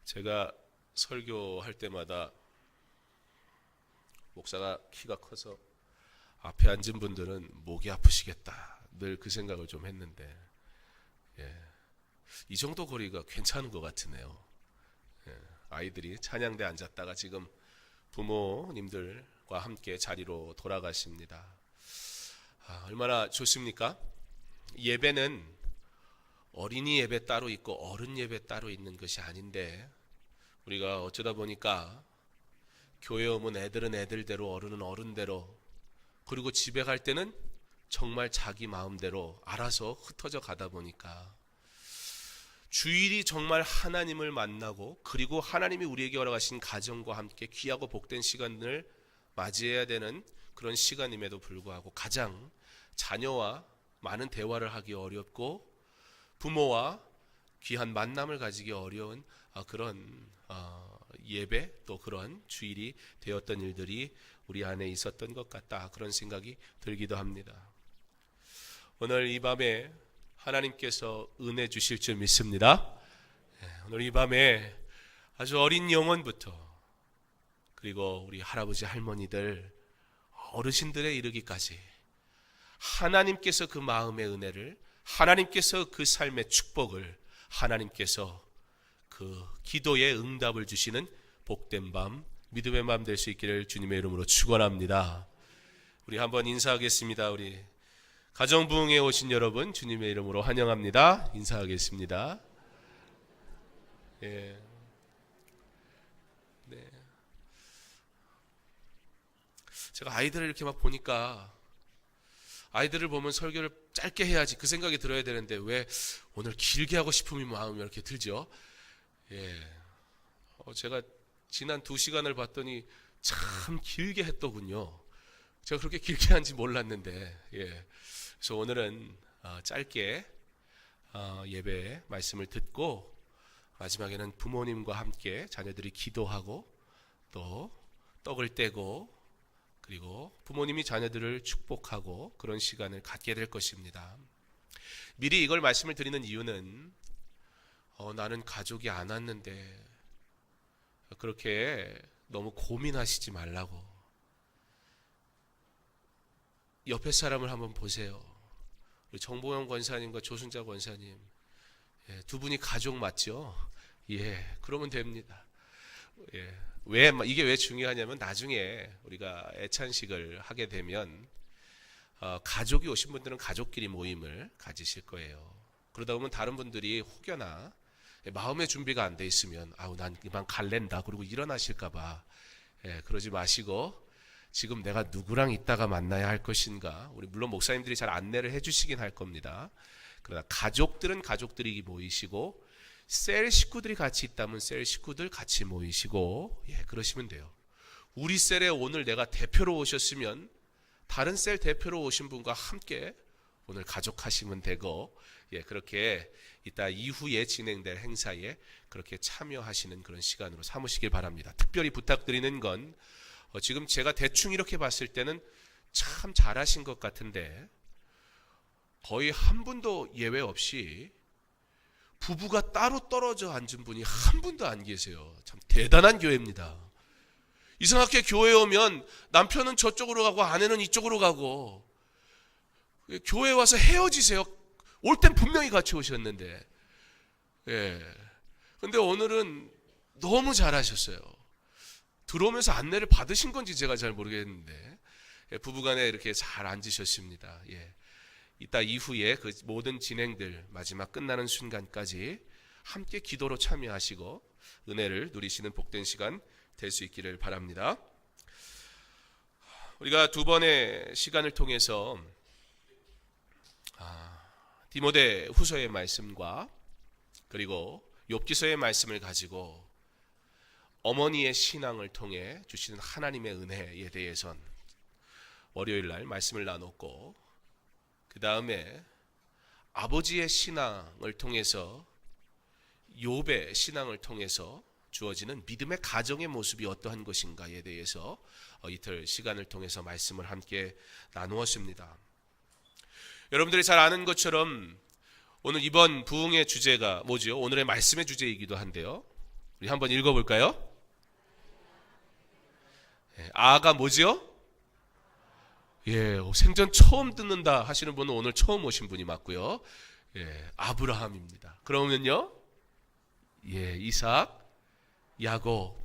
제가 설교할 때마다 목사가 키가 커서 앞에 앉은 분들은 목이 아프시겠다 늘 그 생각을 좀 했는데 이 정도 거리가 괜찮은 것 같으네요. 아이들이 찬양대 앉았다가 지금 부모님들과 함께 자리로 돌아가십니다. 얼마나 좋습니까? 예배는 어린이 예배 따로 있고 어른 예배 따로 있는 것이 아닌데 우리가 어쩌다 보니까 교회 오면 애들은 애들대로 어른은 어른대로 그리고 집에 갈 때는 정말 자기 마음대로 알아서 흩어져 가다 보니까 주일이 정말 하나님을 만나고 그리고 하나님이 우리에게 허락하신 가정과 함께 귀하고 복된 시간을 맞이해야 되는 그런 시간임에도 불구하고 가장 자녀와 많은 대화를 하기 어렵고 부모와 귀한 만남을 가지기 어려운 그런 예배 또 그런 주일이 되었던 일들이 우리 안에 있었던 것 같다 그런 생각이 들기도 합니다. 오늘 이 밤에 하나님께서 은혜 주실 줄 믿습니다. 오늘 이 밤에 아주 어린 영혼부터 그리고 우리 할아버지 할머니들 어르신들에 이르기까지 하나님께서 그 마음의 은혜를 하나님께서 그 삶의 축복을 하나님께서 그 기도의 응답을 주시는 복된 밤 믿음의 밤 될 수 있기를 주님의 이름으로 축원합니다. 우리 한번 인사하겠습니다. 우리 가정부흥에 오신 여러분 주님의 이름으로 환영합니다. 인사하겠습니다. 네. 제가 아이들을 이렇게 막 보니까 아이들을 보면 설교를 짧게 해야지 그 생각이 들어야 되는데 왜 오늘 길게 하고 싶은 마음이 이렇게 들죠? 제가 지난 2시간을 봤더니 참 길게 했더군요. 제가 그렇게 길게 한지 몰랐는데 그래서 오늘은 짧게 예배 말씀을 듣고 마지막에는 부모님과 함께 자녀들이 기도하고 또 떡을 떼고 그리고 부모님이 자녀들을 축복하고 그런 시간을 갖게 될 것입니다. 미리 이걸 말씀을 드리는 이유는 나는 가족이 안 왔는데 그렇게 너무 고민하시지 말라고. 옆에 사람을 한번 보세요. 우리 정보영 권사님과 조순자 권사님 두 분이 가족 맞죠? 그러면 됩니다. 이게 왜 중요하냐면 나중에 우리가 애찬식을 하게 되면 가족이 오신 분들은 가족끼리 모임을 가지실 거예요. 그러다 보면 다른 분들이 혹여나 마음의 준비가 안 돼 있으면 난 이만 갈랜다 그러고 일어나실까봐 그러지 마시고 지금 내가 누구랑 있다가 만나야 할 것인가 우리 물론 목사님들이 잘 안내를 해주시긴 할 겁니다. 그러나 가족들은 가족들이 모이시고 셀 식구들이 같이 있다면 셀 식구들 같이 모이시고 그러시면 돼요. 우리 셀에 오늘 내가 대표로 오셨으면 다른 셀 대표로 오신 분과 함께 오늘 가족하시면 되고 그렇게 이따 이후에 진행될 행사에 그렇게 참여하시는 그런 시간으로 삼으시길 바랍니다. 특별히 부탁드리는 건 지금 제가 대충 이렇게 봤을 때는 참 잘하신 것 같은데 거의 한 분도 예외 없이 부부가 따로 떨어져 앉은 분이 한 분도 안 계세요. 참 대단한 교회입니다. 이상하게 교회에 오면 남편은 저쪽으로 가고 아내는 이쪽으로 가고 교회 와서 헤어지세요. 올 땐 분명히 같이 오셨는데 근데 오늘은 너무 잘하셨어요. 들어오면서 안내를 받으신 건지 제가 잘 모르겠는데 부부간에 이렇게 잘 앉으셨습니다. 이따 이후에 그 모든 진행들 마지막 끝나는 순간까지 함께 기도로 참여하시고 은혜를 누리시는 복된 시간 될 수 있기를 바랍니다. 우리가 두 번의 시간을 통해서 디모데 후서의 말씀과 그리고 욥기서의 말씀을 가지고 어머니의 신앙을 통해 주시는 하나님의 은혜에 대해선 월요일 날 말씀을 나눴고 그 다음에 아버지의 신앙을 통해서 욥의 신앙을 통해서 주어지는 믿음의 가정의 모습이 어떠한 것인가에 대해서 이틀 시간을 통해서 말씀을 함께 나누었습니다. 여러분들이 잘 아는 것처럼 오늘 이번 부흥의 주제가 뭐죠? 오늘의 말씀의 주제이기도 한데요. 우리 한번 읽어볼까요? 아가 뭐지요? 생전 처음 듣는다 하시는 분은 오늘 처음 오신 분이 맞고요. 아브라함입니다. 그러면요, 이삭, 야곱,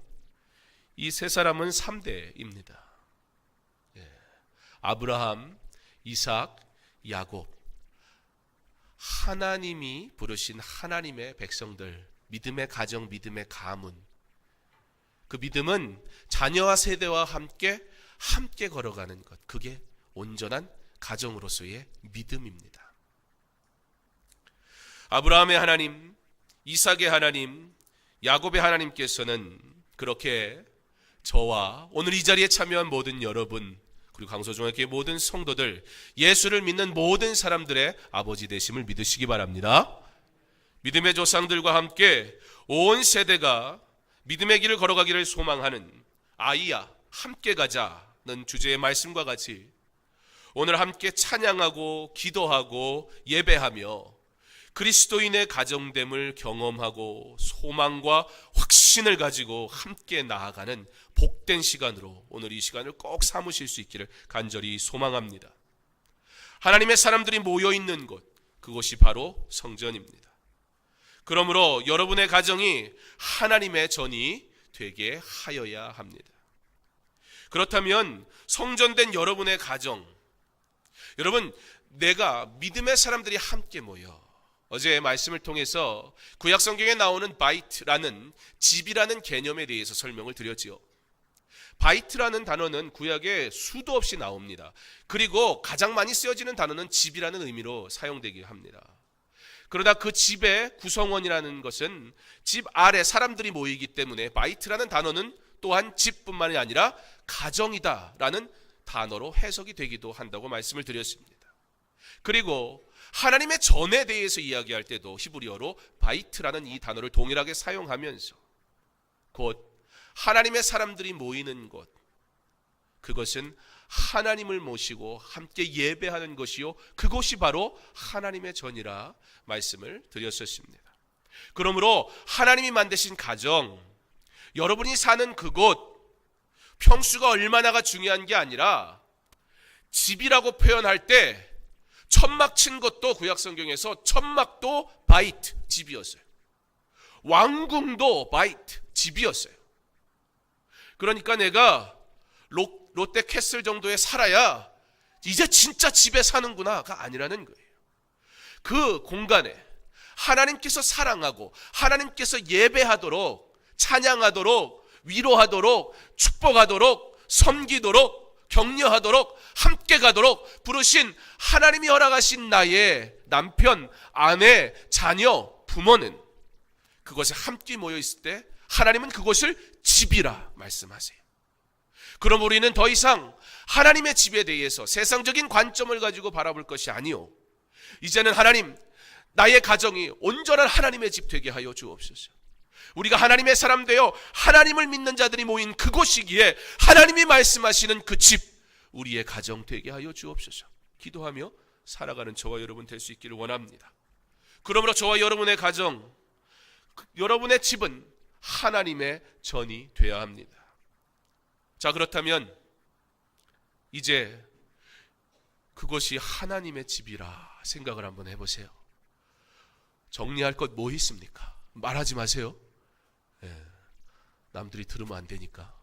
이 세 사람은 3대입니다. 아브라함, 이삭, 야곱, 하나님이 부르신 하나님의 백성들, 믿음의 가정, 믿음의 가문. 그 믿음은 자녀와 세대와 함께 걸어가는 것, 그게 온전한 가정으로서의 믿음입니다. 아브라함의 하나님, 이삭의 하나님, 야곱의 하나님께서는 그렇게 저와 오늘 이 자리에 참여한 모든 여러분, 그리고 강소중학교의 모든 성도들, 예수를 믿는 모든 사람들의 아버지 되심을 믿으시기 바랍니다. 믿음의 조상들과 함께 온 세대가 믿음의 길을 걸어가기를 소망하는 아이야 함께 가자는 주제의 말씀과 같이 오늘 함께 찬양하고 기도하고 예배하며 그리스도인의 가정됨을 경험하고 소망과 확신을 가지고 함께 나아가는 복된 시간으로 오늘 이 시간을 꼭 삼으실 수 있기를 간절히 소망합니다. 하나님의 사람들이 모여있는 곳, 그곳이 바로 성전입니다. 그러므로 여러분의 가정이 하나님의 전이 되게 하여야 합니다. 그렇다면 성전된 여러분의 가정, 여러분, 내가 믿음의 사람들이 함께 모여, 어제 말씀을 통해서 구약 성경에 나오는 바이트라는 집이라는 개념에 대해서 설명을 드렸지요. 바이트라는 단어는 구약에 수도 없이 나옵니다. 그리고 가장 많이 쓰여지는 단어는 집이라는 의미로 사용되게 합니다. 그러다 그 집의 구성원이라는 것은 집 아래 사람들이 모이기 때문에 바이트라는 단어는 또한 집뿐만이 아니라 가정이다라는 단어로 해석이 되기도 한다고 말씀을 드렸습니다. 그리고 하나님의 전에 대해서 이야기할 때도 히브리어로 바이트라는 이 단어를 동일하게 사용하면서 곧 하나님의 사람들이 모이는 곳, 그것은 하나님을 모시고 함께 예배하는 것이요, 그곳이 바로 하나님의 전이라 말씀을 드렸었습니다. 그러므로 하나님이 만드신 가정, 여러분이 사는 그곳, 평수가 얼마나가 중요한 게 아니라 집이라고 표현할 때 천막 친 것도 구약 성경에서 천막도 바이트, 집이었어요. 왕궁도 바이트, 집이었어요. 그러니까 내가 롯데 캐슬 정도에 살아야 이제 진짜 집에 사는구나가 아니라는 거예요. 그 공간에 하나님께서 사랑하고 하나님께서 예배하도록, 찬양하도록, 위로하도록, 축복하도록, 섬기도록, 격려하도록, 함께 가도록 부르신 하나님이 허락하신 나의 남편, 아내, 자녀, 부모는 그것에 함께 모여 있을 때 하나님은 그것을 집이라 말씀하세요. 그럼 우리는 더 이상 하나님의 집에 대해서 세상적인 관점을 가지고 바라볼 것이 아니요, 이제는 하나님, 나의 가정이 온전한 하나님의 집 되게 하여 주옵소서. 우리가 하나님의 사람 되어 하나님을 믿는 자들이 모인 그곳이기에 하나님이 말씀하시는 그 집, 우리의 가정 되게 하여 주옵소서. 기도하며 살아가는 저와 여러분 될 수 있기를 원합니다. 그러므로 저와 여러분의 가정, 여러분의 집은 하나님의 전이 되어야 합니다. 자, 그렇다면 이제 그것이 하나님의 집이라 생각을 한번 해보세요. 정리할 것 뭐 있습니까? 말하지 마세요. 남들이 들으면 안 되니까.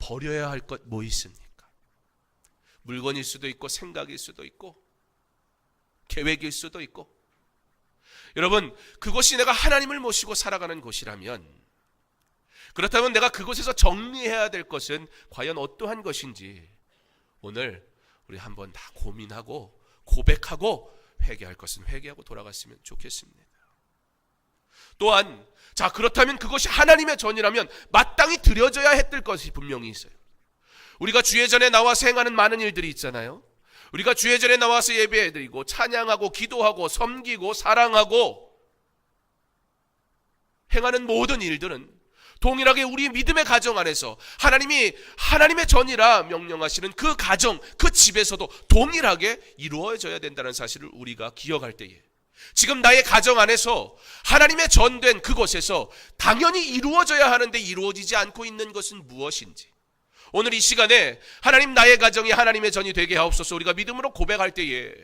버려야 할 것 뭐 있습니까? 물건일 수도 있고, 생각일 수도 있고, 계획일 수도 있고. 여러분, 그것이 내가 하나님을 모시고 살아가는 곳이라면, 그렇다면 내가 그곳에서 정리해야 될 것은 과연 어떠한 것인지 오늘 우리 한번 다 고민하고 고백하고 회개할 것은 회개하고 돌아갔으면 좋겠습니다. 또한 자, 그렇다면 그것이 하나님의 전이라면 마땅히 드려져야 했을 것이 분명히 있어요. 우리가 주의 전에 나와서 행하는 많은 일들이 있잖아요. 우리가 주의 전에 나와서 예배해드리고 찬양하고 기도하고 섬기고 사랑하고 행하는 모든 일들은 동일하게 우리 믿음의 가정 안에서 하나님이 하나님의 전이라 명령하시는 그 가정, 그 집에서도 동일하게 이루어져야 된다는 사실을 우리가 기억할 때에 지금 나의 가정 안에서 하나님의 전된 그곳에서 당연히 이루어져야 하는데 이루어지지 않고 있는 것은 무엇인지, 오늘 이 시간에 하나님 나의 가정이 하나님의 전이 되게 하옵소서 우리가 믿음으로 고백할 때에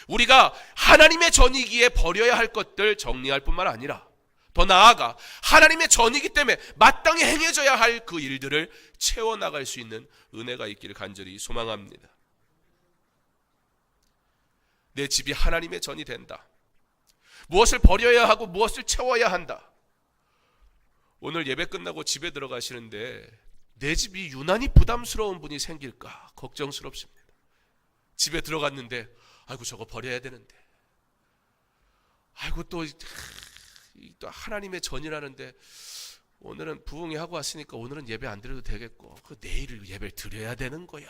우리가 하나님의 전이기에 버려야 할 것들 정리할 뿐만 아니라 더 나아가 하나님의 전이기 때문에 마땅히 행해져야 할 그 일들을 채워나갈 수 있는 은혜가 있기를 간절히 소망합니다. 내 집이 하나님의 전이 된다. 무엇을 버려야 하고 무엇을 채워야 한다. 오늘 예배 끝나고 집에 들어가시는데 내 집이 유난히 부담스러운 분이 생길까 걱정스럽습니다. 집에 들어갔는데 아이고 저거 버려야 되는데, 아이고 또 하나님의 전이라는데 오늘은 부흥회 하고 왔으니까 오늘은 예배 안 드려도 되겠고 내일 예배를 드려야 되는 거야.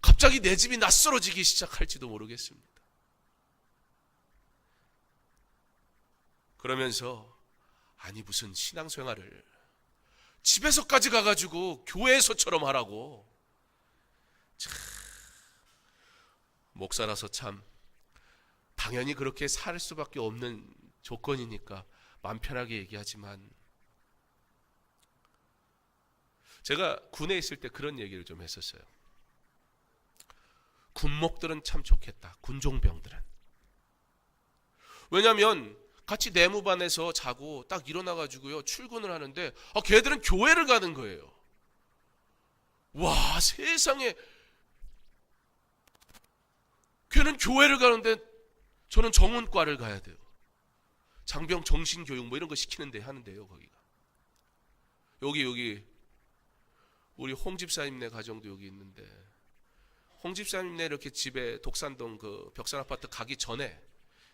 갑자기 내 집이 낯설어지기 시작할지도 모르겠습니다. 그러면서 아니 무슨 신앙생활을 집에서까지 가가지고 교회에서처럼 하라고. 참, 목사라서 참 당연히 그렇게 살 수밖에 없는 조건이니까 마음 편하게 얘기하지만, 제가 군에 있을 때 그런 얘기를 좀 했었어요. 군목들은 참 좋겠다. 군종병들은. 왜냐하면 같이 내무반에서 자고 딱 일어나가지고요 출근을 하는데 걔들은 교회를 가는 거예요. 와, 세상에, 걔는 교회를 가는데 저는 정원과를 가야 돼요. 장병 정신교육 뭐 이런 거 시키는데 하는데요. 거기가 여기 우리 홍 집사님네 가정도 여기 있는데, 홍 집사님네 이렇게 집에 독산동 그 벽산 아파트 가기 전에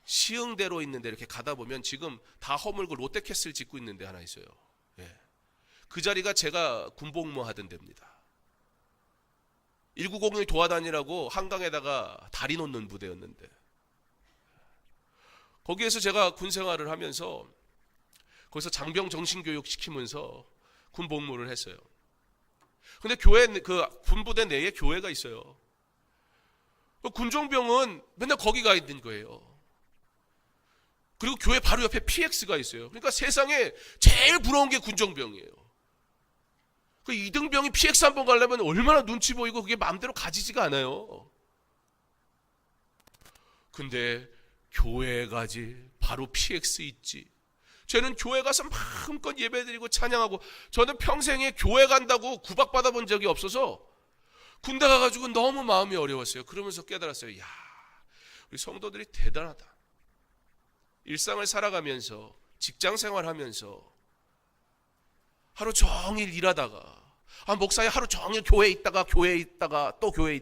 시흥대로 있는데 이렇게 가다 보면 지금 다 허물고 롯데캐슬 짓고 있는데 하나 있어요. 예. 그 자리가 제가 군복무 하던 데입니다. 1901 도하단이라고 한강에다가 다리 놓는 부대였는데, 거기에서 제가 군 생활을 하면서 거기서 장병 정신교육 시키면서 군복무를 했어요. 근데 교회, 그 군부대 내에 교회가 있어요. 군종병은 맨날 거기 가 있는 거예요. 그리고 교회 바로 옆에 PX가 있어요. 그러니까 세상에 제일 부러운 게 군종병이에요. 그 2등병이 PX 한번 가려면 얼마나 눈치 보이고 그게 마음대로 가지지가 않아요. 근데 교회에 가지, 바로 PX 있지. 저는 교회 가서 마음껏 예배드리고 찬양하고, 저는 평생에 교회 간다고 구박받아 본 적이 없어서 군대 가가지고 너무 마음이 어려웠어요. 그러면서 깨달았어요. 야, 우리 성도들이 대단하다. 일상을 살아가면서 직장 생활하면서 하루 종일 일하다가, 목사님 하루 종일 교회에 있다가 또 교회에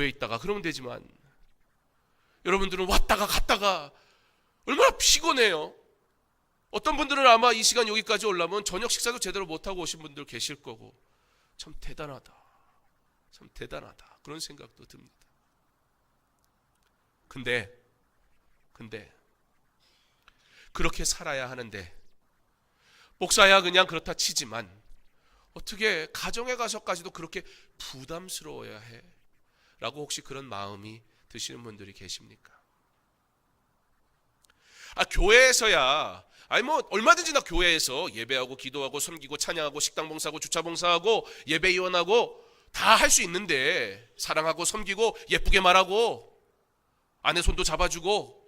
있다가 그러면 되지만, 여러분들은 왔다가 갔다가 얼마나 피곤해요. 어떤 분들은 아마 이 시간 여기까지 오려면 저녁 식사도 제대로 못하고 오신 분들 계실 거고, 참 대단하다 그런 생각도 듭니다. 근데 그렇게 살아야 하는데, 목사야 그냥 그렇다 치지만 어떻게 가정에 가서까지도 그렇게 부담스러워야 해? 라고 혹시 그런 마음이 드시는 분들이 계십니까? 교회에서야, 얼마든지 나 교회에서 예배하고 기도하고 섬기고 찬양하고 식당 봉사하고 주차 봉사하고 예배 이원하고 다 할 수 있는데, 사랑하고 섬기고 예쁘게 말하고 아내 손도 잡아주고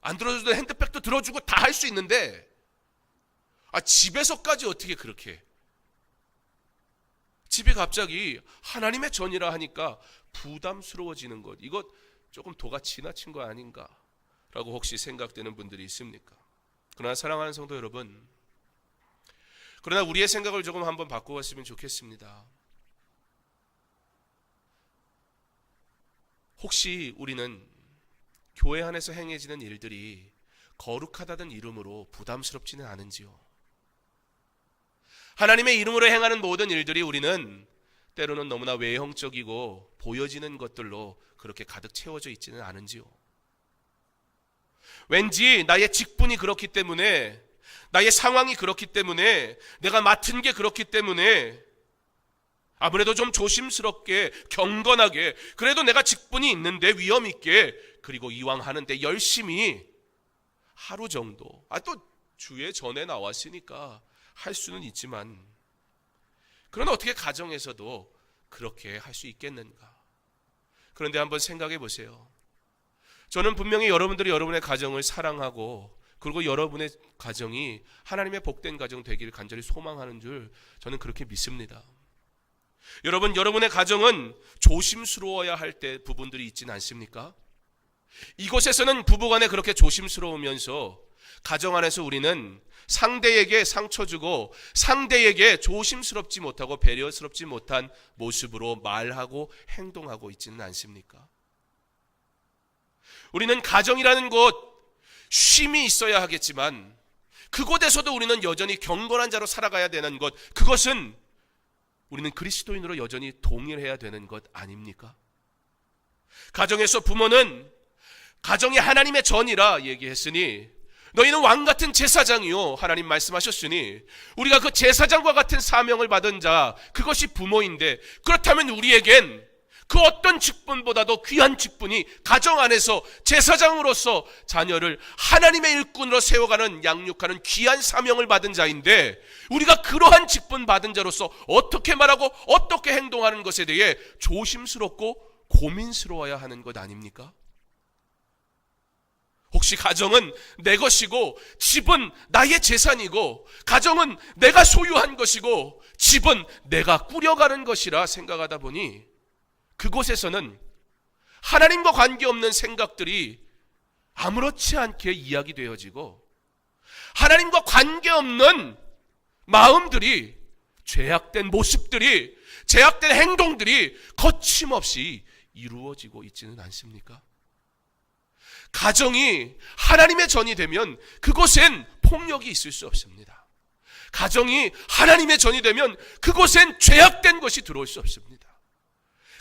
안 들어줘도 핸드백도 들어주고 다 할 수 있는데, 집에서까지 어떻게 그렇게, 집이 갑자기 하나님의 전이라 하니까 부담스러워지는 것, 이것 조금 도가 지나친 거 아닌가 라고 혹시 생각되는 분들이 있습니까? 그러나 사랑하는 성도 여러분, 그러나 우리의 생각을 조금 한번 바꿔봤으면 좋겠습니다. 혹시 우리는 교회 안에서 행해지는 일들이 거룩하다는 이름으로 부담스럽지는 않은지요? 하나님의 이름으로 행하는 모든 일들이 우리는 때로는 너무나 외형적이고 보여지는 것들로 그렇게 가득 채워져 있지는 않은지요? 왠지 나의 직분이 그렇기 때문에, 나의 상황이 그렇기 때문에, 내가 맡은 게 그렇기 때문에 아무래도 좀 조심스럽게, 경건하게, 그래도 내가 직분이 있는데 위험 있게, 그리고 이왕 하는데 열심히 하루 정도, 또 주에 전에 나왔으니까 할 수는 있지만, 그러나 어떻게 가정에서도 그렇게 할 수 있겠는가? 그런데 한번 생각해 보세요. 저는 분명히 여러분들이 여러분의 가정을 사랑하고, 그리고 여러분의 가정이 하나님의 복된 가정 되기를 간절히 소망하는 줄 저는 그렇게 믿습니다. 여러분, 여러분의 가정은 조심스러워야 할 때 부분들이 있지는 않습니까? 이곳에서는 부부간에 그렇게 조심스러우면서 가정 안에서 우리는 상대에게 상처 주고 상대에게 조심스럽지 못하고 배려스럽지 못한 모습으로 말하고 행동하고 있지는 않습니까? 우리는 가정이라는 곳 쉼이 있어야 하겠지만 그곳에서도 우리는 여전히 경건한 자로 살아가야 되는 것, 그것은 우리는 그리스도인으로 여전히 동일해야 되는 것 아닙니까? 가정에서 부모는 가정이 하나님의 전이라 얘기했으니 너희는 왕같은 제사장이요, 하나님 말씀하셨으니 우리가 그 제사장과 같은 사명을 받은 자, 그것이 부모인데, 그렇다면 우리에겐 그 어떤 직분보다도 귀한 직분이 가정 안에서 제사장으로서 자녀를 하나님의 일꾼으로 세워가는, 양육하는 귀한 사명을 받은 자인데, 우리가 그러한 직분 받은 자로서 어떻게 말하고 어떻게 행동하는 것에 대해 조심스럽고 고민스러워야 하는 것 아닙니까? 혹시 가정은 내 것이고 집은 나의 재산이고 가정은 내가 소유한 것이고 집은 내가 꾸려가는 것이라 생각하다 보니 그곳에서는 하나님과 관계없는 생각들이 아무렇지 않게 이야기되어지고 하나님과 관계없는 마음들이, 죄악된 모습들이, 죄악된 행동들이 거침없이 이루어지고 있지는 않습니까? 가정이 하나님의 전이 되면 그곳엔 폭력이 있을 수 없습니다. 가정이 하나님의 전이 되면 그곳엔 죄악된 것이 들어올 수 없습니다.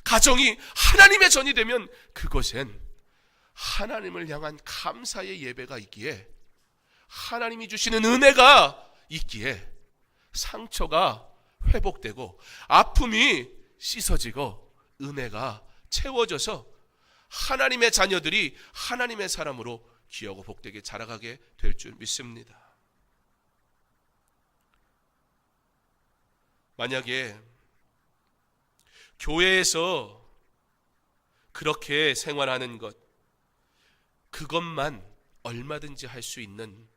가정이 하나님의 전이 되면 그곳엔 하나님을 향한 감사의 예배가 있기에, 하나님이 주시는 은혜가 있기에 상처가 회복되고 아픔이 씻어지고 은혜가 채워져서 하나님의 자녀들이 하나님의 사람으로 귀하고 복되게 자라가게 될 줄 믿습니다. 만약에 교회에서 그렇게 생활하는 것, 그것만 얼마든지 할 수 있는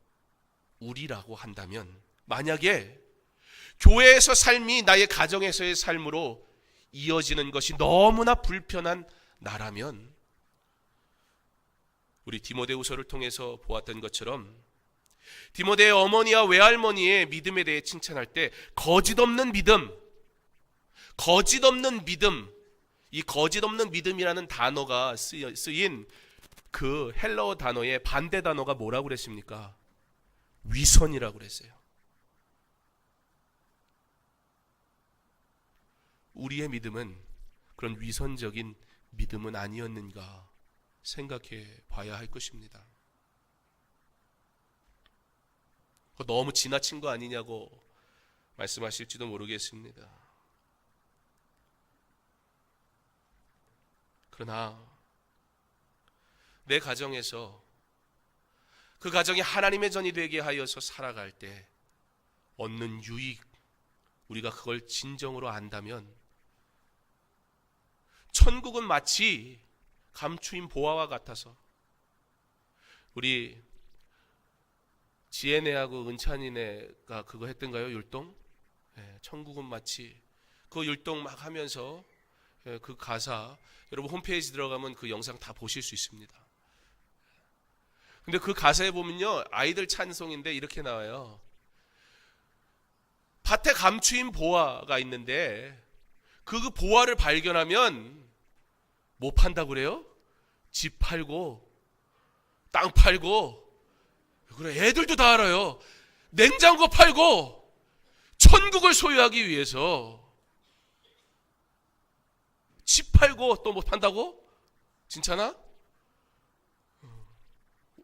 우리라고 한다면, 만약에 교회에서 삶이 나의 가정에서의 삶으로 이어지는 것이 너무나 불편한 나라면, 우리 디모데후서를 통해서 보았던 것처럼 디모데의 어머니와 외할머니의 믿음에 대해 칭찬할 때 거짓없는 믿음, 이 거짓없는 믿음이라는 단어가 쓰인 그 헬라어 단어의 반대 단어가 뭐라고 그랬습니까? 위선이라고 그랬어요. 우리의 믿음은 그런 위선적인 믿음은 아니었는가 생각해 봐야 할 것입니다. 너무 지나친 거 아니냐고 말씀하실지도 모르겠습니다. 그러나 내 가정에서 그 가정이 하나님의 전이 되게 하여서 살아갈 때 얻는 유익, 우리가 그걸 진정으로 안다면 천국은 마치 감추인 보화와 같아서, 우리 지혜네하고 은찬이네가 그거 했던가요? 율동? 천국은 마치, 그 율동 막 하면서 그 가사, 여러분 홈페이지 들어가면 그 영상 다 보실 수 있습니다. 근데 그 가사에 보면요, 아이들 찬송인데 이렇게 나와요. 밭에 감추인 보화가 있는데 그 보화를 발견하면 뭐 판다고 그래요? 집 팔고 땅 팔고, 그래 애들도 다 알아요. 냉장고 팔고 천국을 소유하기 위해서 집 팔고 또 뭐 판다고? 진짜나?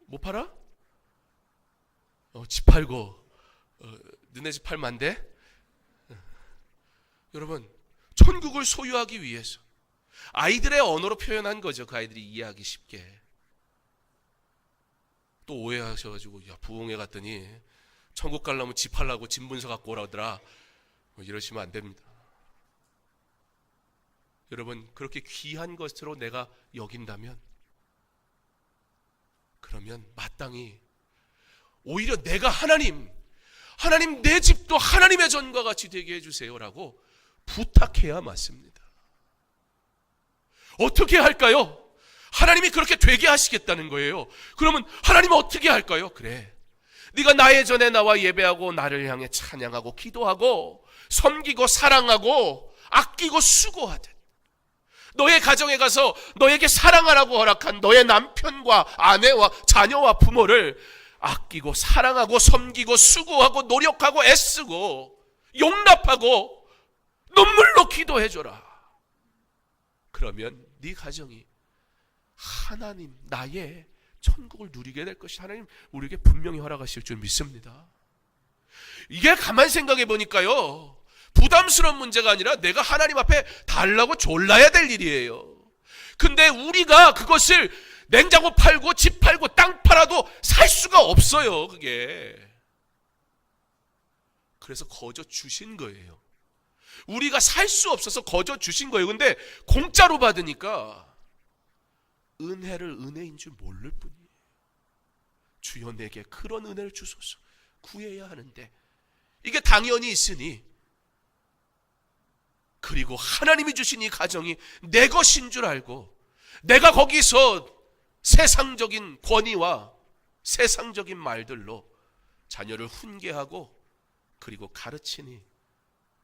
못 팔아? 집 팔고 너네 집 팔면 안 돼? 여러분, 천국을 소유하기 위해서 아이들의 언어로 표현한 거죠. 그 아이들이 이해하기 쉽게. 또 오해하셔가지고 야 부흥회 갔더니 천국 가려면 집 하려고 집 문서 갖고 오라더라. 뭐 이러시면 안 됩니다. 여러분 그렇게 귀한 것으로 내가 여긴다면 그러면 마땅히 오히려 내가 하나님 내 집도 하나님의 전과 같이 되게 해주세요라고 부탁해야 맞습니다. 어떻게 할까요? 하나님이 그렇게 되게 하시겠다는 거예요. 그러면 하나님은 어떻게 할까요? 그래, 네가 나의 전에 나와 예배하고 나를 향해 찬양하고 기도하고 섬기고 사랑하고 아끼고 수고하듯 너의 가정에 가서 너에게 사랑하라고 허락한 너의 남편과 아내와 자녀와 부모를 아끼고 사랑하고 섬기고 수고하고 노력하고 애쓰고 용납하고 눈물로 기도해줘라. 그러면 네 가정이 하나님 나의 천국을 누리게 될 것이 하나님 우리에게 분명히 허락하실 줄 믿습니다. 이게 가만 생각해 보니까요, 부담스러운 문제가 아니라 내가 하나님 앞에 달라고 졸라야 될 일이에요. 근데 우리가 그것을 냉장고 팔고 집 팔고 땅 팔아도 살 수가 없어요. 그게 그래서 거저 주신 거예요. 우리가 살 수 없어서 거저 주신 거예요. 근데 공짜로 받으니까 은혜를 은혜인 줄 모를 뿐이에요. 주여 내게 그런 은혜를 주소서. 구해야 하는데 이게 당연히 있으니, 그리고 하나님이 주신 이 가정이 내 것인 줄 알고 내가 거기서 세상적인 권위와 세상적인 말들로 자녀를 훈계하고 그리고 가르치니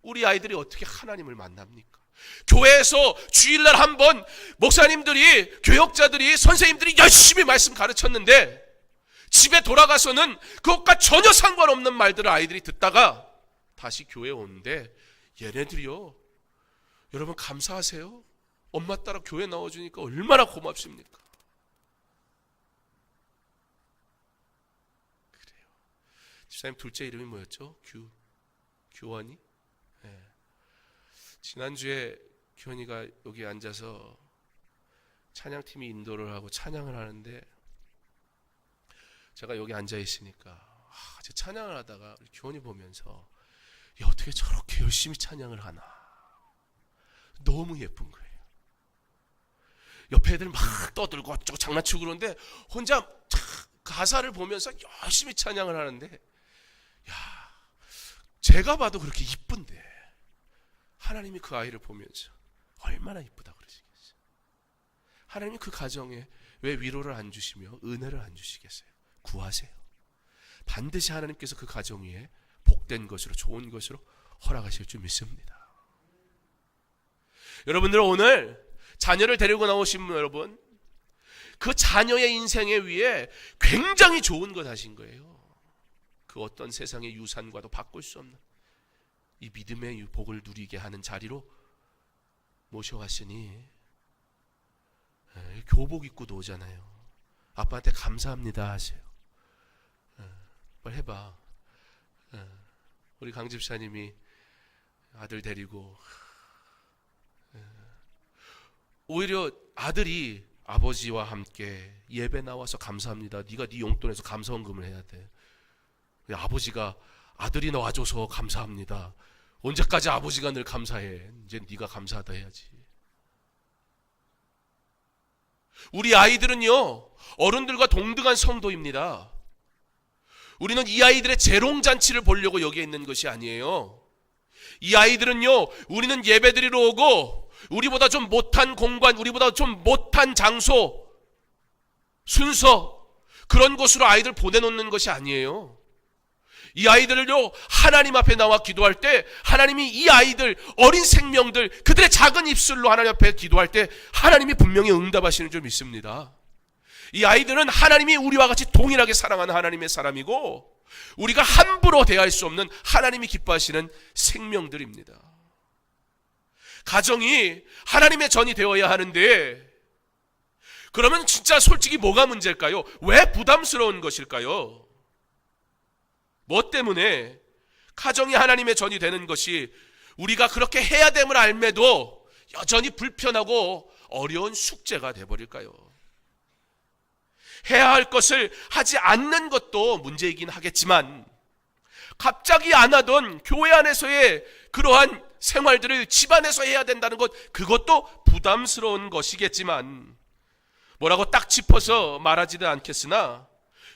우리 아이들이 어떻게 하나님을 만납니까? 교회에서 주일날 한번 목사님들이, 교역자들이, 선생님들이 열심히 말씀 가르쳤는데 집에 돌아가서는 그것과 전혀 상관없는 말들을 아이들이 듣다가 다시 교회에 오는데, 얘네들이요, 여러분 감사하세요? 엄마 따라 교회 나와주니까 얼마나 고맙습니까? 그래요. 집사님 둘째 이름이 뭐였죠? 규원이? 네. 지난주에 규원이가 여기 앉아서 찬양팀이 인도를 하고 찬양을 하는데 제가 여기 앉아 있으니까 제 찬양을 하다가 우리 규원이 보면서 야, 어떻게 저렇게 열심히 찬양을 하나, 너무 예쁜 거예요. 옆에 애들 막 떠들고 어쩌고 장난치고 그러는데 혼자 가사를 보면서 열심히 찬양을 하는데, 야, 제가 봐도 그렇게 이쁜데 하나님이 그 아이를 보면서 얼마나 이쁘다 그러시겠어요. 하나님이 그 가정에 왜 위로를 안 주시며 은혜를 안 주시겠어요? 구하세요. 반드시 하나님께서 그 가정 위에 복된 것으로, 좋은 것으로 허락하실 줄 믿습니다. 여러분들 오늘 자녀를 데리고 나오신 여러분, 그 자녀의 인생에 위해 굉장히 좋은 것 하신 거예요. 그 어떤 세상의 유산과도 바꿀 수 없는 이 믿음의 복을 누리게 하는 자리로 모셔왔으니 교복 입고도 오잖아요. 아빠한테 감사합니다 하세요. 빨리 해봐. 우리 강 집사님이 아들 데리고, 오히려 아들이 아버지와 함께 예배 나와서 감사합니다, 네가 네 용돈에서 감사원금을 해야 돼. 아버지가 아들이 나와줘서 감사합니다. 언제까지 아버지가 늘 감사해? 이제 네가 감사하다 해야지. 우리 아이들은요, 어른들과 동등한 성도입니다. 우리는 이 아이들의 재롱잔치를 보려고 여기에 있는 것이 아니에요. 이 아이들은요, 우리는 예배드리러 오고 우리보다 좀 못한 공간, 우리보다 좀 못한 장소, 순서, 그런 곳으로 아이들 보내놓는 것이 아니에요. 이 아이들을요, 하나님 앞에 나와 기도할 때 하나님이 이 아이들, 어린 생명들, 그들의 작은 입술로 하나님 앞에 기도할 때 하나님이 분명히 응답하시는 줄 믿습니다. 이 아이들은 하나님이 우리와 같이 동일하게 사랑하는 하나님의 사람이고 우리가 함부로 대할 수 없는 하나님이 기뻐하시는 생명들입니다. 가정이 하나님의 전이 되어야 하는데, 그러면 진짜 솔직히 뭐가 문제일까요? 왜 부담스러운 것일까요? 뭐 때문에 가정이 하나님의 전이 되는 것이 우리가 그렇게 해야 됨을 알매도 여전히 불편하고 어려운 숙제가 돼버릴까요? 해야 할 것을 하지 않는 것도 문제이긴 하겠지만 갑자기 안 하던 교회 안에서의 그러한 생활들을 집안에서 해야 된다는 것, 그것도 부담스러운 것이겠지만 뭐라고 딱 짚어서 말하지는 않겠으나,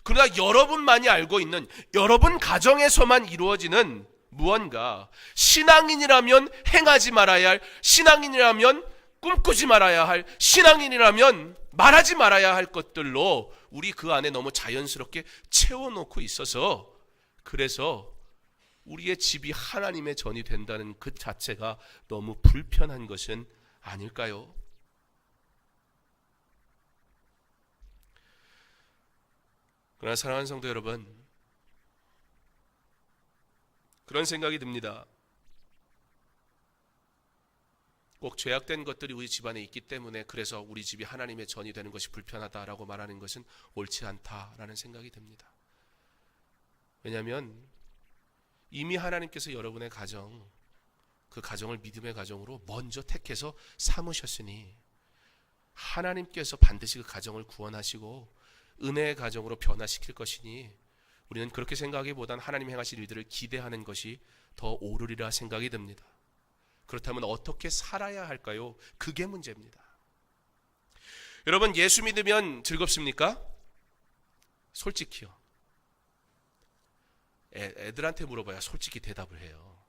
그러나 여러분만이 알고 있는 여러분 가정에서만 이루어지는 무언가, 신앙인이라면 행하지 말아야 할, 신앙인이라면 꿈꾸지 말아야 할, 신앙인이라면 말하지 말아야 할 것들로 우리 그 안에 너무 자연스럽게 채워놓고 있어서, 그래서 우리의 집이 하나님의 전이 된다는 그 자체가 너무 불편한 것은 아닐까요? 그러나 사랑하는 성도 여러분, 그런 생각이 듭니다. 꼭 죄악된 것들이 우리 집안에 있기 때문에 그래서 우리 집이 하나님의 전이 되는 것이 불편하다라고 말하는 것은 옳지 않다라는 생각이 듭니다. 왜냐하면 이미 하나님께서 여러분의 가정, 그 가정을 믿음의 가정으로 먼저 택해서 삼으셨으니 하나님께서 반드시 그 가정을 구원하시고 은혜의 가정으로 변화시킬 것이니 우리는 그렇게 생각하기보단 하나님 행하실 일들을 기대하는 것이 더 옳으리라 생각이 듭니다. 그렇다면 어떻게 살아야 할까요? 그게 문제입니다. 여러분, 예수 믿으면 즐겁습니까? 솔직히요. 애들한테 물어봐야 솔직히 대답을 해요.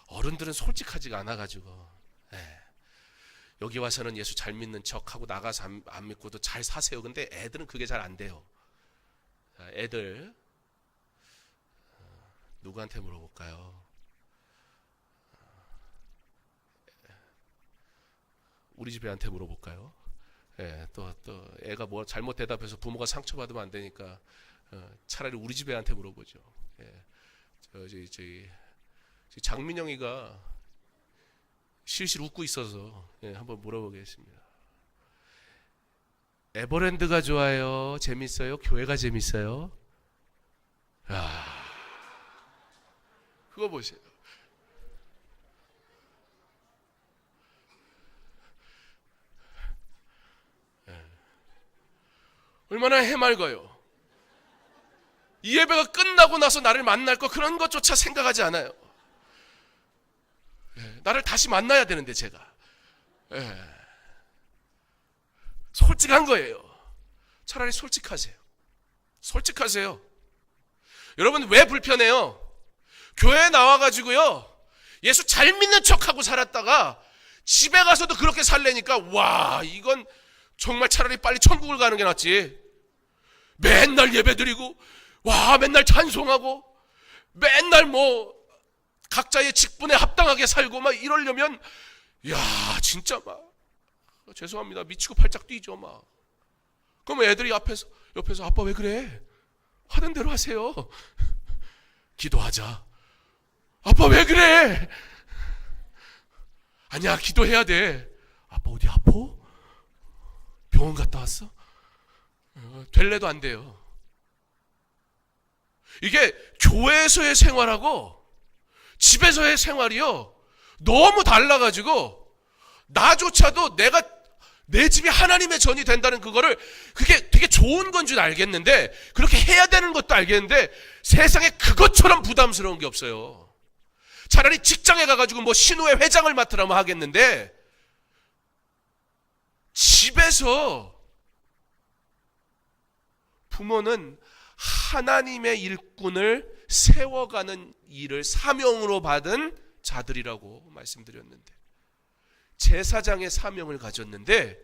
어른들은 솔직하지가 않아가지고, 여기 와서는 예수 잘 믿는 척하고 나가서 안 믿고도 잘 사세요. 근데 애들은 그게 잘 안 돼요. 애들 누구한테 물어볼까요? 우리 집 애한테 물어볼까요? 또 애가 뭐 잘못 대답해서 부모가 상처받으면 안 되니까 차라리 우리 집 애한테 물어보죠. 저희 장민영이가 실실 웃고 있어서 한번 물어보겠습니다. 에버랜드가 좋아요? 재밌어요? 교회가 재밌어요? 그거 보세요. 얼마나 해맑아요. 이 예배가 끝나고 나서 나를 만날 거, 그런 것조차 생각하지 않아요. 나를 다시 만나야 되는데 제가 솔직한 거예요. 차라리 솔직하세요. 솔직하세요. 여러분, 왜 불편해요? 교회에 나와가지고요 예수 잘 믿는 척하고 살았다가 집에 가서도 그렇게 살래니까 와, 이건 정말 차라리 빨리 천국을 가는 게 낫지. 맨날 예배드리고 와, 맨날 찬송하고 맨날 뭐 각자의 직분에 합당하게 살고 막 이러려면, 야, 진짜 막 죄송합니다, 미치고 팔짝 뛰죠 막. 그럼 애들이 옆에서 아빠 왜 그래? 하던 대로 하세요. 기도하자. 아빠 왜 그래? 아니야, 기도해야 돼. 아빠 어디 아파? 병원 갔다 왔어? 될래도 안 돼요. 이게 교회에서의 생활하고 집에서의 생활이요 너무 달라가지고 나조차도 내 집이 하나님의 전이 된다는 그거를, 그게 되게 좋은 건 줄 알겠는데, 그렇게 해야 되는 것도 알겠는데 세상에 그것처럼 부담스러운 게 없어요. 차라리 직장에 가가지고 뭐 신우회 회장을 맡으라면 하겠는데, 집에서 부모는 하나님의 일꾼을 세워가는 일을 사명으로 받은 자들이라고 말씀드렸는데, 제사장의 사명을 가졌는데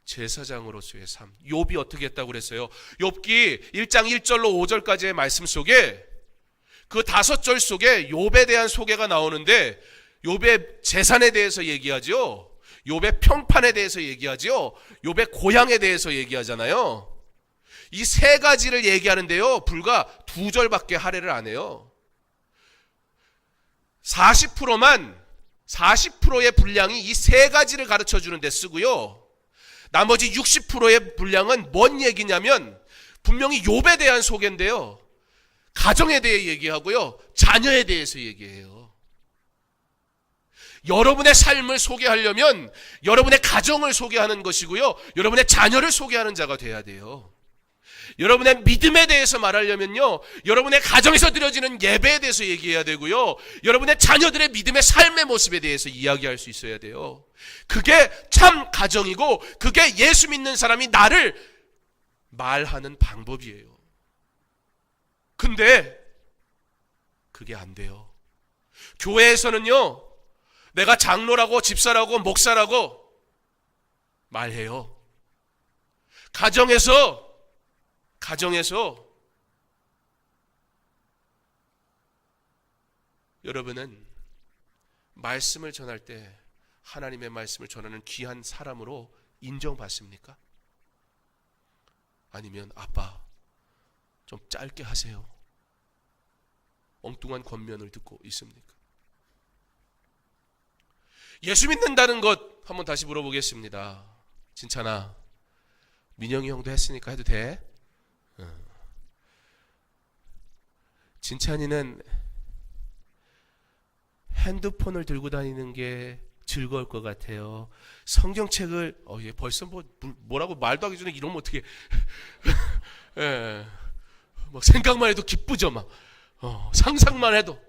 제사장으로서의 삶, 욥이 어떻게 했다고 그랬어요? 욥기 1장 1절로 5절까지의 말씀 속에, 그 5절 속에 욥에 대한 소개가 나오는데, 욥의 재산에 대해서 얘기하죠, 욥의 평판에 대해서 얘기하죠, 욥의 고향에 대해서 얘기하잖아요. 이 세 가지를 얘기하는데요 불과 2절밖에 할애를 안 해요. 40%의 분량이 이 세 가지를 가르쳐 주는 데 쓰고요, 나머지 60%의 분량은 뭔 얘기냐면 분명히 욥에 대한 소개인데요, 가정에 대해 얘기하고요, 자녀에 대해서 얘기해요. 여러분의 삶을 소개하려면 여러분의 가정을 소개하는 것이고요, 여러분의 자녀를 소개하는 자가 돼야 돼요. 여러분의 믿음에 대해서 말하려면요, 여러분의 가정에서 드려지는 예배에 대해서 얘기해야 되고요, 여러분의 자녀들의 믿음의 삶의 모습에 대해서 이야기할 수 있어야 돼요. 그게 참 가정이고, 그게 예수 믿는 사람이 나를 말하는 방법이에요. 근데 그게 안 돼요. 교회에서는요, 내가 장로라고 집사라고 목사라고 말해요. 가정에서 여러분은 말씀을 전할 때 하나님의 말씀을 전하는 귀한 사람으로 인정받습니까? 아니면 아빠 좀 짧게 하세요, 엉뚱한 권면을 듣고 있습니까? 예수 믿는다는 것 한번 다시 물어보겠습니다. 진찬아, 민영이 형도 했으니까 해도 돼? 진찬이는 핸드폰을 들고 다니는 게 즐거울 것 같아요. 성경책을 얘 벌써 뭐라고 말도 하기 전에 이러면 어떻게 예, 막 생각만 해도 기쁘죠. 막 상상만 해도.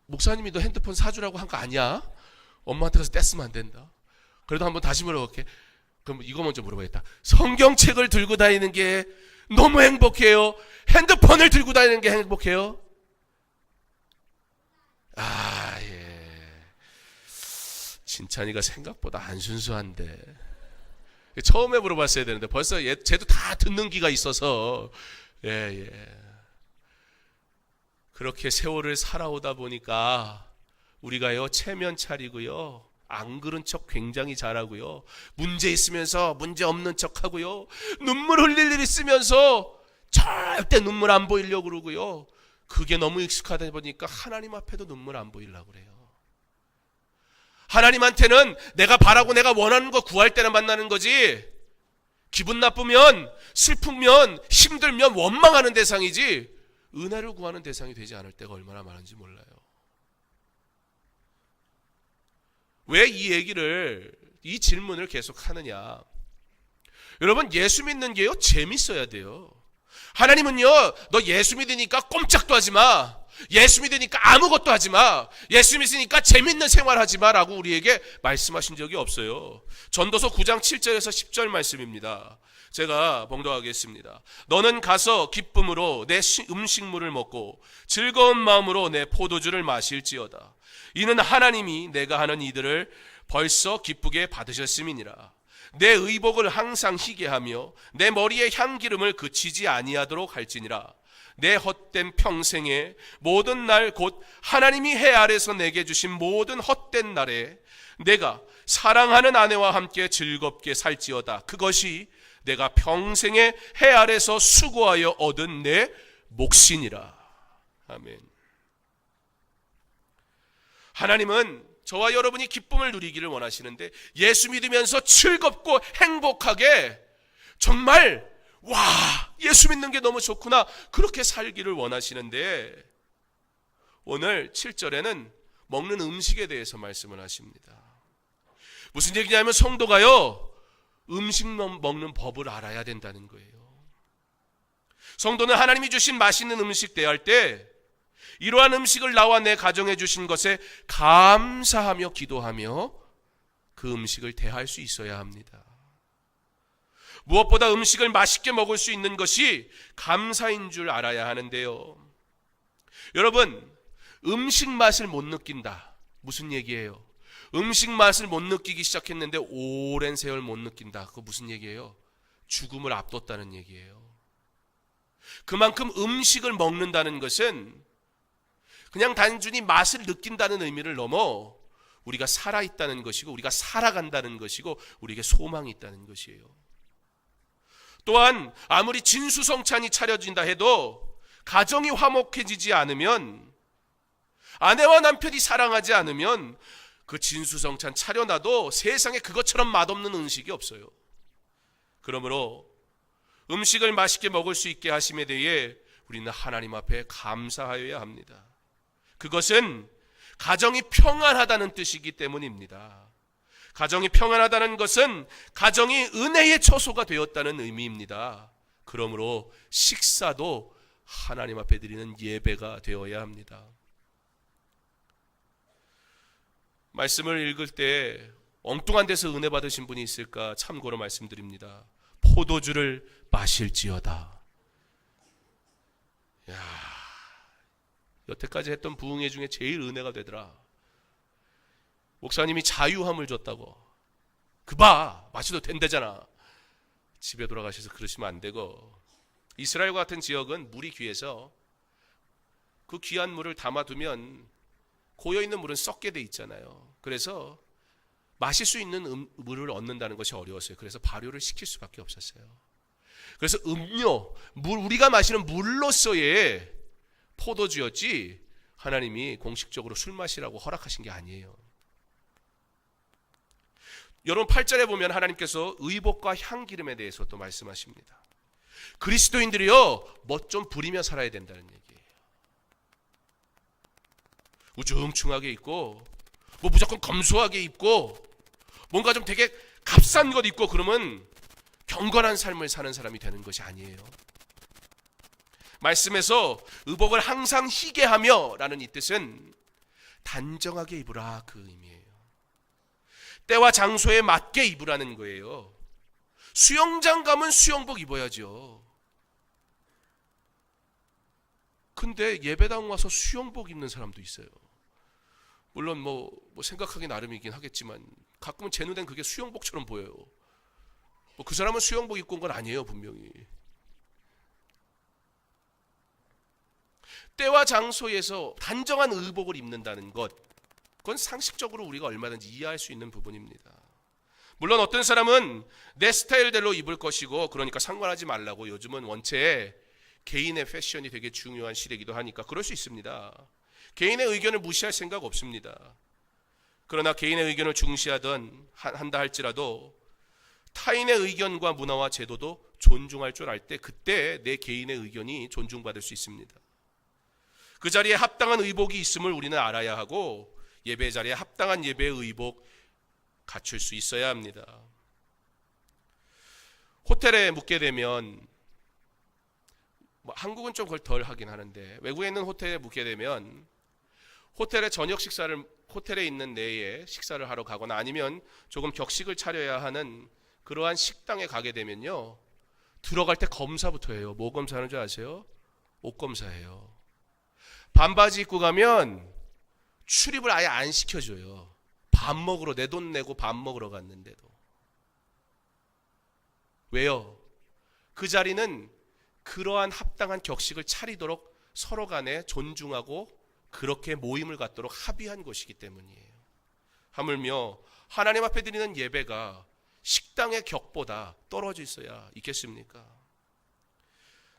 목사님이 너 핸드폰 사주라고 한 거 아니야? 엄마한테 가서 뗐으면 안 된다. 그래도 한번 다시 물어볼게. 그럼 이거 먼저 물어보겠다. 성경책을 들고 다니는 게 너무 행복해요, 핸드폰을 들고 다니는 게 행복해요? 예. 진찬이가 생각보다 안 순수한데. 처음에 물어봤어야 되는데 벌써 쟤도 다 듣는 기가 있어서. 예. 그렇게 세월을 살아오다 보니까 우리가요, 체면 차리고요, 안 그런 척 굉장히 잘하고요, 문제 있으면서 문제 없는 척 하고요, 눈물 흘릴 일 있으면서 절대 눈물 안 보이려고 그러고요, 그게 너무 익숙하다 보니까 하나님 앞에도 눈물 안 보이려고 그래요. 하나님한테는 내가 바라고 내가 원하는 거 구할 때나 만나는 거지, 기분 나쁘면, 슬프면, 힘들면 원망하는 대상이지 은혜를 구하는 대상이 되지 않을 때가 얼마나 많은지 몰라요. 왜 이 질문을 계속 하느냐? 여러분, 예수 믿는 게요, 재밌어야 돼요. 하나님은요, 너 예수 믿으니까 꼼짝도 하지 마, 예수 믿으니까 아무것도 하지 마, 예수 믿으니까 재밌는 생활 하지 마 라고 우리에게 말씀하신 적이 없어요. 전도서 9장 7절에서 10절 말씀입니다. 제가 봉독하겠습니다. 너는 가서 기쁨으로 내 음식물을 먹고 즐거운 마음으로 내 포도주를 마실지어다. 이는 하나님이 내가 하는 이들을 벌써 기쁘게 받으셨음이니라. 내 의복을 항상 희게 하며 내 머리에 향기름을 그치지 아니하도록 할지니라. 내 헛된 평생에 모든 날 곧 하나님이 해 아래서 내게 주신 모든 헛된 날에 내가 사랑하는 아내와 함께 즐겁게 살지어다. 그것이 내가 평생에 해 아래서 수고하여 얻은 내 몫이니라. 아멘. 하나님은 저와 여러분이 기쁨을 누리기를 원하시는데, 예수 믿으면서 즐겁고 행복하게 정말 예수 믿는 게 너무 좋구나, 그렇게 살기를 원하시는데, 오늘 7절에는 먹는 음식에 대해서 말씀을 하십니다. 무슨 얘기냐면 성도가요, 음식 먹는 법을 알아야 된다는 거예요. 성도는 하나님이 주신 맛있는 음식 대할 때 이러한 음식을 나와 내 가정에 주신 것에 감사하며 기도하며 그 음식을 대할 수 있어야 합니다. 무엇보다 음식을 맛있게 먹을 수 있는 것이 감사인 줄 알아야 하는데요. 여러분, 음식 맛을 못 느낀다. 무슨 얘기예요? 음식 맛을 못 느끼기 시작했는데 오랜 세월 못 느낀다. 그거 무슨 얘기예요? 죽음을 앞뒀다는 얘기예요. 그만큼 음식을 먹는다는 것은 그냥 단순히 맛을 느낀다는 의미를 넘어 우리가 살아있다는 것이고, 우리가 살아간다는 것이고, 우리에게 소망이 있다는 것이에요. 또한 아무리 진수성찬이 차려진다 해도 가정이 화목해지지 않으면, 아내와 남편이 사랑하지 않으면 그 진수성찬 차려놔도 세상에 그것처럼 맛없는 음식이 없어요. 그러므로 음식을 맛있게 먹을 수 있게 하심에 대해 우리는 하나님 앞에 감사하여야 합니다. 그것은 가정이 평안하다는 뜻이기 때문입니다. 가정이 평안하다는 것은 가정이 은혜의 처소가 되었다는 의미입니다. 그러므로 식사도 하나님 앞에 드리는 예배가 되어야 합니다. 말씀을 읽을 때 엉뚱한 데서 은혜 받으신 분이 있을까 참고로 말씀드립니다. 포도주를 마실지어다. 여태까지 했던 부흥회 중에 제일 은혜가 되더라. 목사님이 자유함을 줬다고. 그봐 마셔도 된다잖아. 집에 돌아가셔서 그러시면 안 되고, 이스라엘과 같은 지역은 물이 귀해서 그 귀한 물을 담아두면 고여있는 물은 썩게 돼 있잖아요. 그래서 마실 수 있는 물을 얻는다는 것이 어려웠어요. 그래서 발효를 시킬 수밖에 없었어요. 그래서 음료, 우리가 마시는 물로서의 포도주였지 하나님이 공식적으로 술 마시라고 허락하신 게 아니에요. 여러분 8절에 보면 하나님께서 의복과 향기름에 대해서 또 말씀하십니다. 그리스도인들이요 멋 좀 부리며 살아야 된다는 얘기예요. 우중충하게 입고 뭐 무조건 검소하게 입고 뭔가 좀 되게 값싼 것 입고 그러면 경건한 삶을 사는 사람이 되는 것이 아니에요. 말씀에서 의복을 항상 희게 하며 라는 이 뜻은 단정하게 입으라 그 의미예요. 때와 장소에 맞게 입으라는 거예요. 수영장 가면 수영복 입어야죠. 근데 예배당 와서 수영복 입는 사람도 있어요. 물론 뭐 생각하기 나름이긴 하겠지만 가끔은 제 눈엔 그게 수영복처럼 보여요. 그 사람은 수영복 입고 온 건 아니에요, 분명히. 때와 장소에서 단정한 의복을 입는다는 것, 그건 상식적으로 우리가 얼마든지 이해할 수 있는 부분입니다. 물론 어떤 사람은 내 스타일대로 입을 것이고 그러니까 상관하지 말라고, 요즘은 원체 개인의 패션이 되게 중요한 시대이기도 하니까 그럴 수 있습니다. 개인의 의견을 무시할 생각 없습니다. 그러나 개인의 의견을 중시하던 한다 할지라도 타인의 의견과 문화와 제도도 존중할 줄 알 때 그때 내 개인의 의견이 존중받을 수 있습니다. 그 자리에 합당한 의복이 있음을 우리는 알아야 하고 예배 자리에 합당한 예배의 의복 갖출 수 있어야 합니다. 호텔에 묵게 되면 한국은 좀 그걸 덜 하긴 하는데 외국에 있는 호텔에 묵게 되면 호텔의 저녁 식사를 호텔에 있는 내에 식사를 하러 가거나 아니면 조금 격식을 차려야 하는 그러한 식당에 가게 되면요, 들어갈 때 검사부터 해요. 뭐 검사하는 줄 아세요? 옷 검사해요. 반바지 입고 가면 출입을 아예 안 시켜줘요. 밥 먹으러, 내 돈 내고 밥 먹으러 갔는데도. 왜요? 그 자리는 그러한 합당한 격식을 차리도록 서로 간에 존중하고 그렇게 모임을 갖도록 합의한 것이기 때문이에요. 하물며 하나님 앞에 드리는 예배가 식당의 격보다 떨어져 있어야 있겠습니까?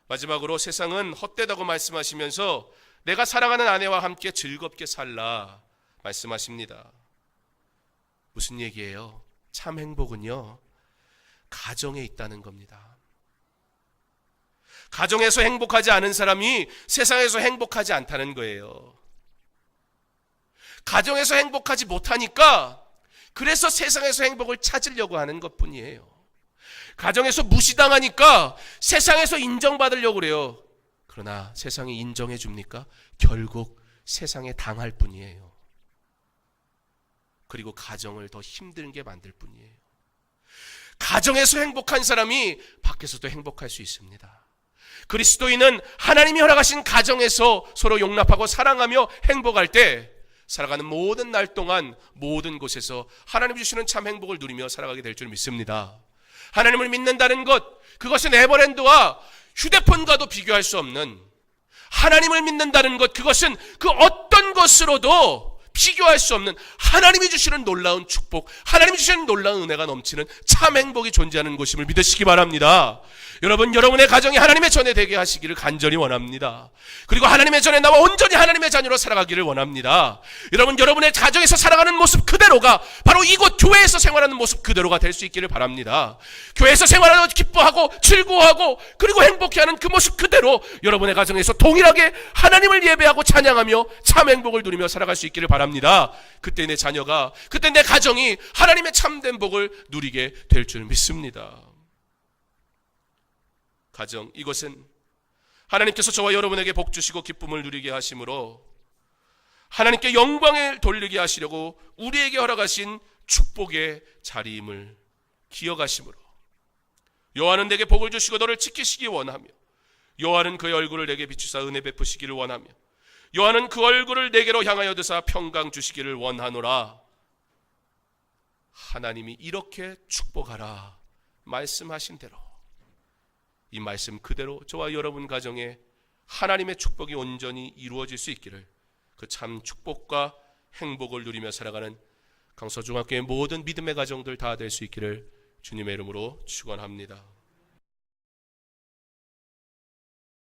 마지막으로 세상은 헛되다고 말씀하시면서 내가 사랑하는 아내와 함께 즐겁게 살라 말씀하십니다. 무슨 얘기예요? 참 행복은요, 가정에 있다는 겁니다. 가정에서 행복하지 않은 사람이 세상에서 행복하지 않다는 거예요. 가정에서 행복하지 못하니까 그래서 세상에서 행복을 찾으려고 하는 것뿐이에요. 가정에서 무시당하니까 세상에서 인정받으려고 그래요. 그러나 세상이 인정해 줍니까? 결국 세상에 당할 뿐이에요. 그리고 가정을 더 힘들게 만들 뿐이에요. 가정에서 행복한 사람이 밖에서도 행복할 수 있습니다. 그리스도인은 하나님이 허락하신 가정에서 서로 용납하고 사랑하며 행복할 때 살아가는 모든 날 동안 모든 곳에서 하나님 주시는 참 행복을 누리며 살아가게 될 줄 믿습니다. 하나님을 믿는다는 것, 그것은 에버랜드와 휴대폰과도 비교할 수 없는, 하나님을 믿는다는 것, 그것은 그 어떤 것으로도 비교할 수 없는 하나님이 주시는 놀라운 축복, 하나님이 주시는 놀라운 은혜가 넘치는 참 행복이 존재하는 곳임을 믿으시기 바랍니다. 여러분, 여러분의 가정이 하나님의 전에 되게 하시기를 간절히 원합니다. 그리고 하나님의 전에 나와 온전히 하나님의 자녀로 살아가기를 원합니다. 여러분, 여러분의 가정에서 살아가는 모습 그대로가 바로 이곳 교회에서 생활하는 모습 그대로가 될 수 있기를 바랍니다. 교회에서 생활하고 기뻐하고 즐거워하고 그리고 행복해하는 그 모습 그대로 여러분의 가정에서 동일하게 하나님을 예배하고 찬양하며 참 행복을 누리며 살아갈 수 있기를 바랍니다. 원합니다. 그때 내 자녀가, 그때 내 가정이 하나님의 참된 복을 누리게 될 줄 믿습니다. 가정, 이것은 하나님께서 저와 여러분에게 복 주시고 기쁨을 누리게 하심으로 하나님께 영광을 돌리게 하시려고 우리에게 허락하신 축복의 자리임을 기억하심으로, 여호와는 내게 복을 주시고 너를 지키시기 원하며, 여호와는 그의 얼굴을 내게 비추사 은혜 베푸시기를 원하며, 여호와는 그 얼굴을 내게로 향하여 드사 평강 주시기를 원하노라. 하나님이 이렇게 축복하라 말씀하신 대로, 이 말씀 그대로 저와 여러분 가정에 하나님의 축복이 온전히 이루어질 수 있기를, 그 참 축복과 행복을 누리며 살아가는 강서중학교의 모든 믿음의 가정들 다 될 수 있기를 주님의 이름으로 축원합니다.